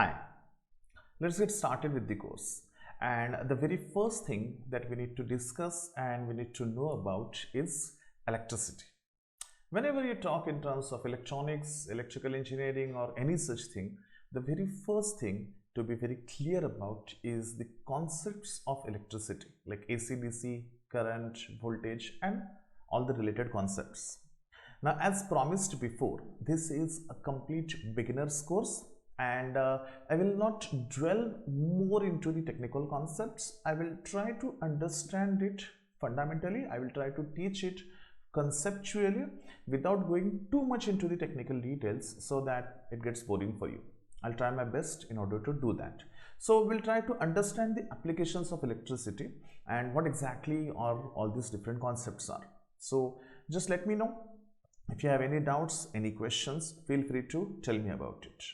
Hi, let's get started with the course. And the very first thing that we need to discuss and we need to know about is electricity. Whenever you talk in terms of electronics, electrical engineering, or any such thing, the very first thing to be very clear about is the concepts of electricity, like AC, DC, current, voltage, and all the related concepts. Now, as promised before, this is a complete beginner's course, and I will not dwell more into the technical concepts. I will try to understand it fundamentally. I will try to teach it conceptually without going too much into the technical details so that it gets boring for you. I'll try my best in order to do that. So we'll try to understand the applications of electricity and what exactly are all these different concepts are. So just let me know if you have any doubts, any questions. Feel free to tell me about it.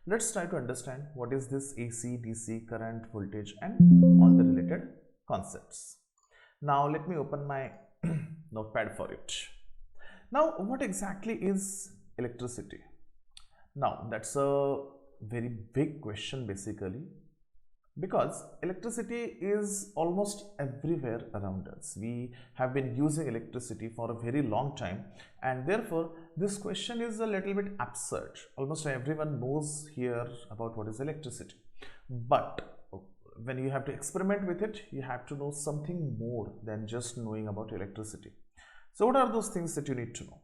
Let's try to understand what is this AC, DC, current, voltage, and all the related concepts. Now let me open my notepad for it. Now, what exactly is electricity? Now, that's a very big question basically, because electricity is almost everywhere around us. We have been using electricity for a very long time, and therefore this question is a little bit absurd. Almost everyone knows here about what is electricity, but when you have to experiment with it, you have to know something more than just knowing about electricity. So what are those things that you need to know?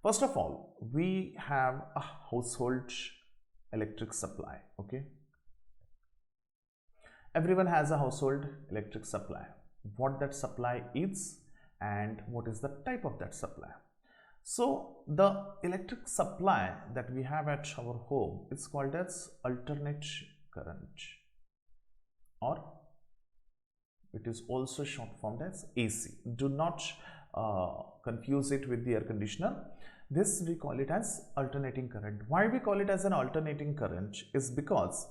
First of all, we have a household electric supply. Okay, everyone has a household electric supply. What that supply is and what is the type of that supply. So the electric supply that we have at our home is called as alternate current, or it is also short formed as AC. Do not confuse it with the air conditioner. This we call it as alternating current. Why we call it as an alternating current is because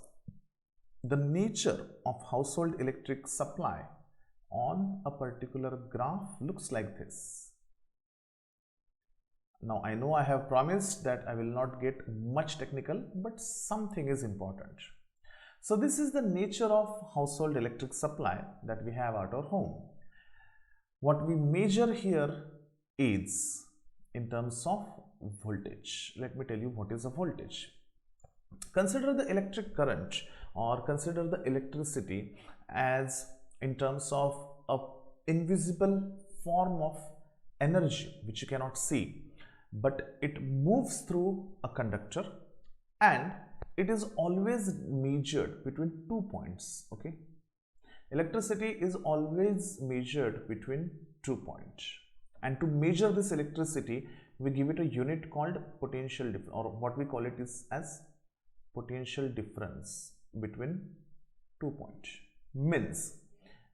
the nature of household electric supply on a particular graph looks like this. Now, I know I have promised that I will not get much technical, but something is important. So this is the nature of household electric supply that we have at our home. What we measure here is in terms of voltage. Let me tell you what is a voltage. Consider the electric current, or consider the electricity as in terms of a invisible form of energy which you cannot see, but it moves through a conductor and it is always measured between 2 points. Okay, electricity is always measured between 2 points, and to measure this electricity we give it a unit called potential difference, or what we call it is as potential difference between 2 points. Means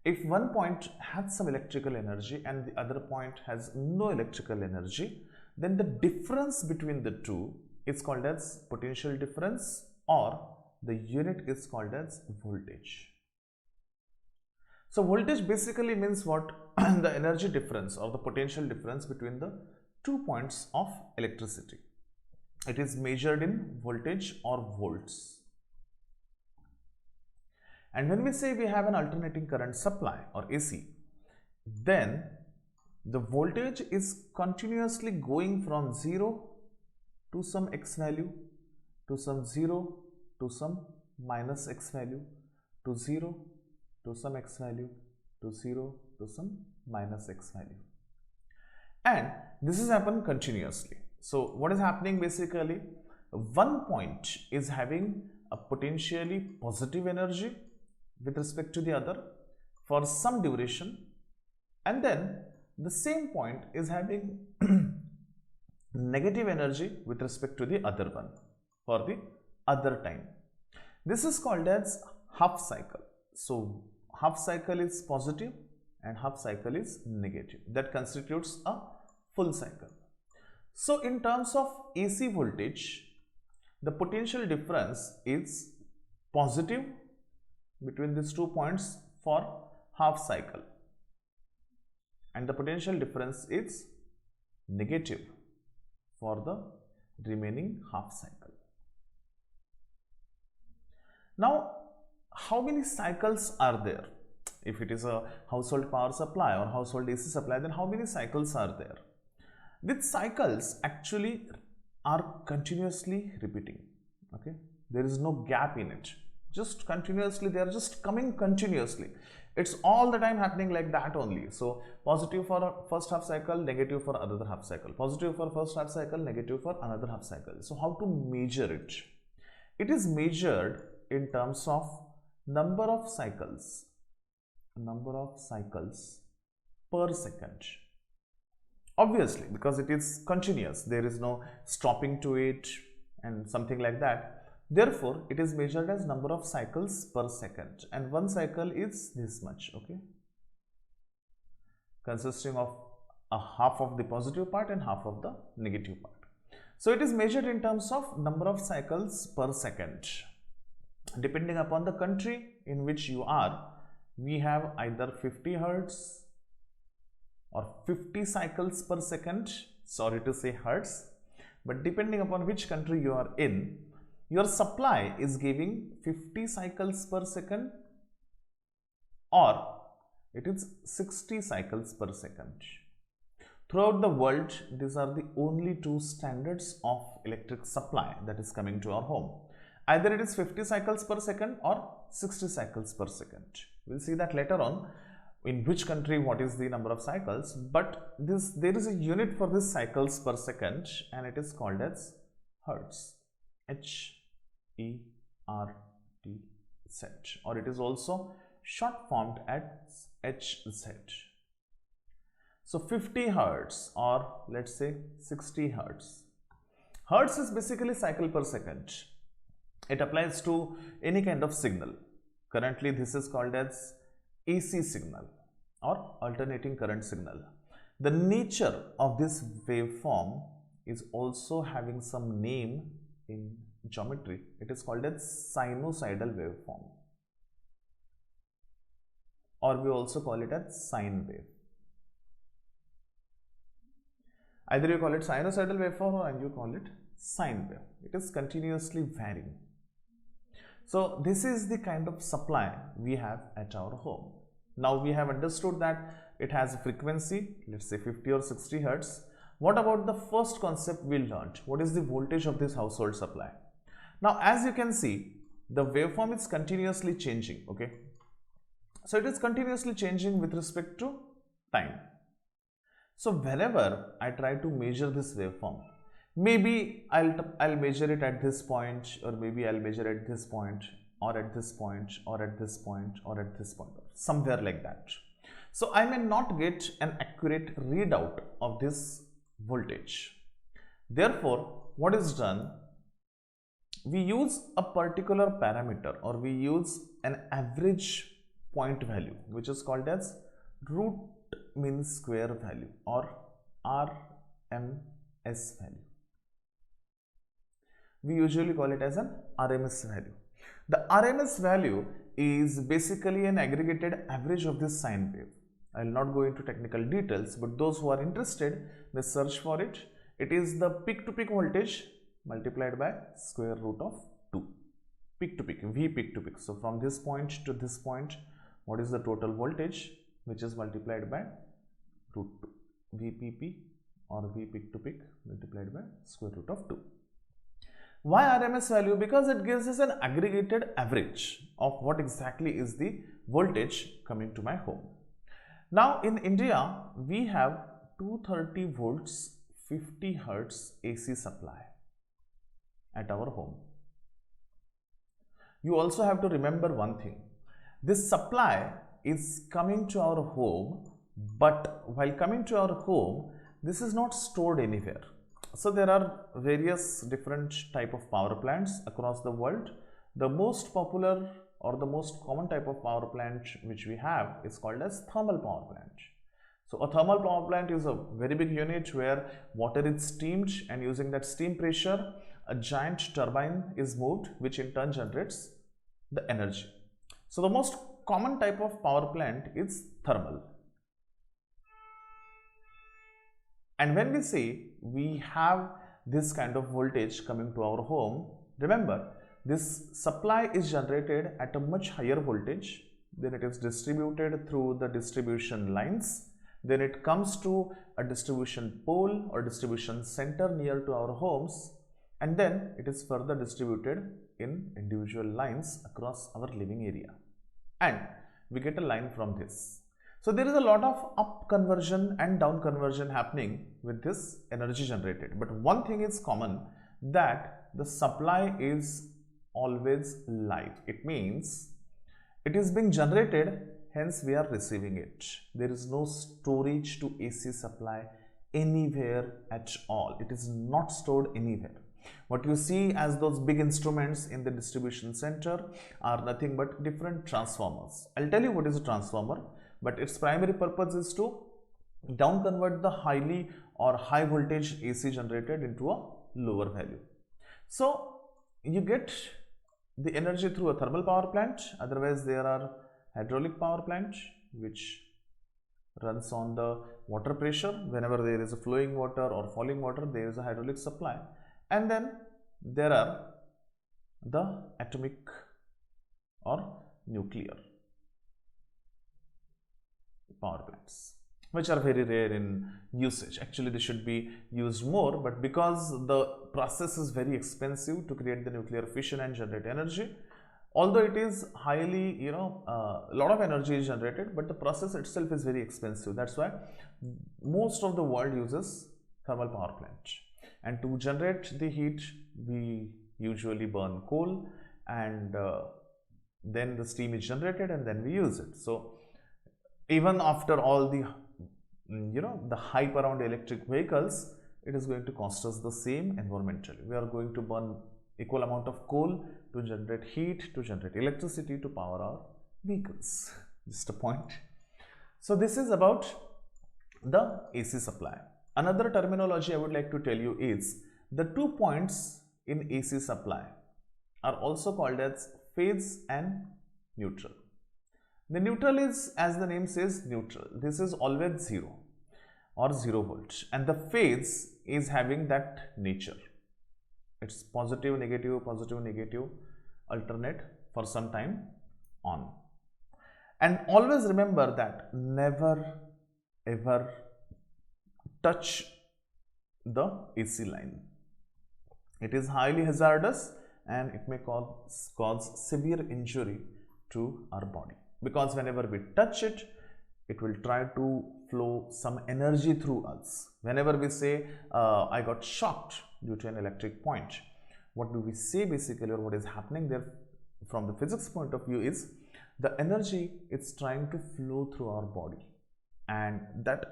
if one point has some electrical energy and the other point has no electrical energy, then the difference between the two is called as potential difference, or the unit is called as voltage. So voltage basically means what? The energy difference or the potential difference between the 2 points of electricity. It is measured in voltage or volts. And when we say we have an alternating current supply or AC, then the voltage is continuously going from 0 to some x value, to some 0 to some minus x value, to 0 to some x value, to 0 to some minus x value. And this is happened continuously. So what is happening basically, one point is having a potentially positive energy with respect to the other for some duration, and then the same point is having negative energy with respect to the other one for the other time. This is called as half cycle. So half cycle is positive and half cycle is negative. That constitutes a full cycle. So in terms of AC voltage, the potential difference is positive between these 2 points for half cycle, and the potential difference is negative for the remaining half cycle. Now, how many cycles are there? If it is a household power supply or household AC supply, then how many cycles are there? These cycles actually are continuously repeating. Okay, there is no gap in it. Just continuously, they are just coming continuously. It's all the time happening like that only. So positive for first half cycle, negative for another half cycle. Positive for first half cycle, negative for another half cycle. So how to measure it? It is measured in terms of number of cycles per second. Obviously, because it is continuous, there is no stopping to it and something like that. Therefore, it is measured as number of cycles per second, and one cycle is this much, okay, consisting of a half of the positive part and half of the negative part. So it is measured in terms of number of cycles per second. Depending upon the country in which you are, we have either 50 hertz or 50 cycles per second. Sorry to say hertz, but depending upon which country you are in, your supply is giving 50 cycles per second or it is 60 cycles per second. Throughout the world, these are the only two standards of electric supply that is coming to our home. Either it is 50 cycles per second or 60 cycles per second. We'll see that later on in which country what is the number of cycles, but there is a unit for this cycles per second and it is called as hertz. H-E-R-T-Z, or it is also short formed as Hz. So 50 hertz or let's say 60 hertz. Hertz is basically cycle per second. It applies to any kind of signal. Currently this is called as AC signal or alternating current signal. The nature of this waveform is also having some name in geometry. It is called as sinusoidal waveform, or we also call it as sine wave. Either you call it sinusoidal waveform or you call it sine wave. It is continuously varying. So this is the kind of supply we have at our home. Now we have understood that it has a frequency, let's say 50 or 60 hertz. What about the first concept we learned? What is the voltage of this household supply? Now as you can see, the waveform is continuously changing, okay? So it is continuously changing with respect to time. So whenever I try to measure this waveform, maybe I'll measure it at this point, or maybe I'll measure at this point, or at this point, or at this point, or at this point, somewhere like that. So I may not get an accurate readout of this voltage. Therefore, what is done? We use a particular parameter, or we use an average point value, which is called as root mean square value or RMS value. We usually call it as an RMS value. The RMS value is basically an aggregated average of this sine wave. I will not go into technical details, but those who are interested may search for it. It is the peak to peak voltage multiplied by square root of 2. Peak to peak, V peak to peak. So from this point to this point, what is the total voltage, which is multiplied by root 2. VPP or V peak to peak multiplied by square root of 2. Why RMS value? Because it gives us an aggregated average of what exactly is the voltage coming to my home. Now in India, we have 230 volts 50 hertz AC supply at our home. You also have to remember one thing. This supply is coming to our home, but while coming to our home, this is not stored anywhere. So there are various different type of power plants across the world. The most popular or the most common type of power plant which we have is called as thermal power plant. So a thermal power plant is a very big unit where water is steamed, and using that steam pressure, a giant turbine is moved, which in turn generates the energy. So the most common type of power plant is thermal. And when we say we have this kind of voltage coming to our home, remember This supply is generated at a much higher voltage, then it is distributed through the distribution lines, then it comes to a distribution pole or distribution center near to our homes, and then it is further distributed in individual lines across our living area, and we get a line from this. So there is a lot of up conversion and down conversion happening with this energy generated, but one thing is common, that the supply is always live. It means it is being generated, hence we are receiving it. There is no storage to AC supply anywhere at all. It is not stored anywhere. What you see as those big instruments in the distribution center are nothing but different transformers. I'll tell you what is a transformer, but its primary purpose is to down convert the highly or high voltage AC generated into a lower value. So you get the energy through a thermal power plant, otherwise there are hydraulic power plant which runs on the water pressure. Whenever there is a flowing water or falling water, there is a hydraulic supply, and then there are the atomic or nuclear power plants, which are very rare in usage. Actually they should be used more, but because the process is very expensive to create the nuclear fission and generate energy, although it is highly, a lot of energy is generated, but the process itself is very expensive. That's why most of the world uses thermal power plant, and to generate the heat we usually burn coal, and then the steam is generated and then we use it. So even after all the the hype around electric vehicles, it is going to cost us the same environmentally. We are going to burn equal amount of coal to generate heat, to generate electricity, to power our vehicles. Just a point. So this is about the AC supply. Another terminology I would like to tell you is the 2 points in AC supply are also called as phase and neutral. The neutral is, as the name says, neutral. This is always 0 or 0 volt, and the phase is having that nature. It's positive, negative, alternate for some time on. And always remember that never ever touch the AC line. It is highly hazardous and it may cause severe injury to our body, because whenever we touch it, it will try to flow some energy through us. Whenever we say, I got shocked due to an electric point, what do we say basically, or what is happening there from the physics point of view is the energy is trying to flow through our body, and that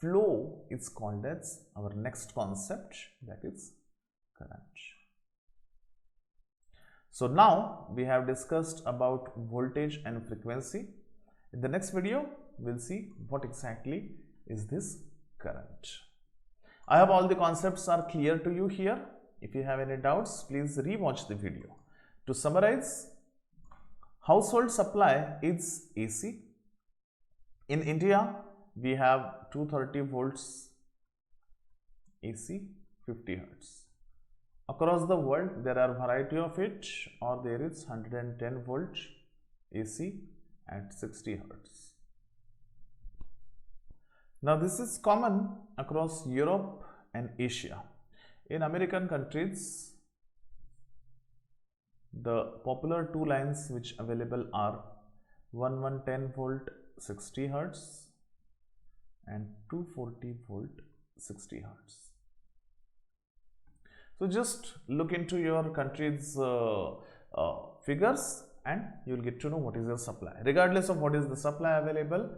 flow is called as our next concept, that is current. So now we have discussed about voltage and frequency. In the next video, we'll see what exactly is this current. I hope all the concepts are clear to you here. If you have any doubts, please re-watch the video. To summarize, household supply is AC. In India, we have 230 volts AC, 50 Hertz. Across the world, there are variety of it, or there is 110 volt AC at 60 Hertz. Now this is common across Europe and Asia. In American countries, the popular two lines which available are 110 volt 60 Hertz and 240 volt 60 Hertz. So just look into your country's figures and you will get to know what is your supply. Regardless of what is the supply available,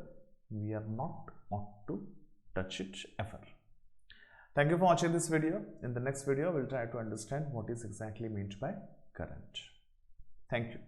we are not ought to touch it ever. Thank you for watching this video. In the next video, we'll try to understand what is exactly meant by current. Thank you.